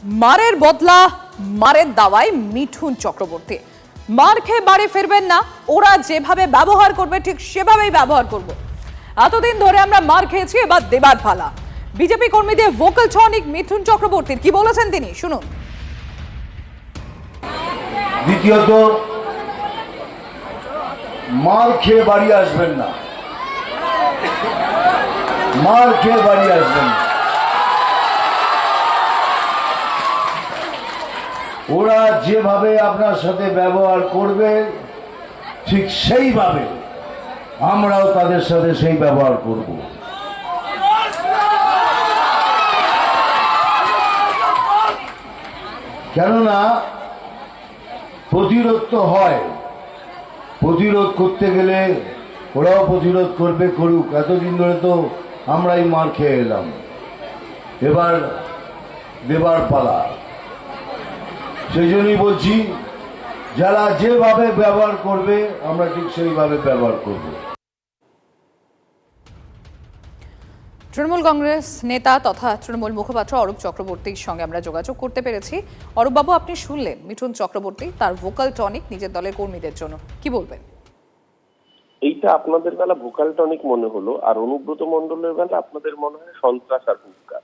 মারের বদলা মারের দাওয়ায় মিঠুন চক্রবর্তী। মার খেয়ে বাড়ি ফিরবেন না, ওরা যেভাবে ব্যবহার করবে ঠিক সেভাবেই ব্যবহার করব। এতদিন ধরে আমরা মার খেয়েছি, এবার দেবার পালা। বিজেপি কর্মীদের ভোকাল টনিক মিঠুন চক্রবর্তীর, কি বলেছেন তিনি শুনুন। দ্বিতীয়ত, মার খেয়ে বাড়ি আসবেন না, মার খেয়ে বাড়ি আসবেন না। ওরা যেভাবে আপনার সাথে ব্যবহার করবে ঠিক সেইভাবে আমরাও তাদের সাথে সেই ব্যবহার করব। কেননা প্রতিরোধ তো হয়, প্রতিরোধ করতে গেলে ওরাও প্রতিরোধ করবে, করুক। এতদিন ধরে তো আমরাই মার খেয়ে এলাম, এবার দেবার পালা। সেই জন্যই বলছি, যারা যেভাবে ব্যবহার করবে আমরা ঠিক সেইভাবে ব্যবহার করব। তৃণমূল কংগ্রেস নেতা তথা তৃণমূল মুখপাত্র অরূপ চক্রবর্তীর সঙ্গে আমরা যোগাযোগ করতে পেরেছি। অরূপবাবু, আপনি শুনলেন মিঠুন চক্রবর্তী তার ভোকাল টনিক নিজের দলের কর্মীদের জন্য, কি বলবেন? এইটা আপনাদের বেলা ভোকাল টনিক মনে হলো, আর অনুব্রত মণ্ডলের বেলা আপনাদের মনে হয় সন্ত্রাস আর হুঙ্কার।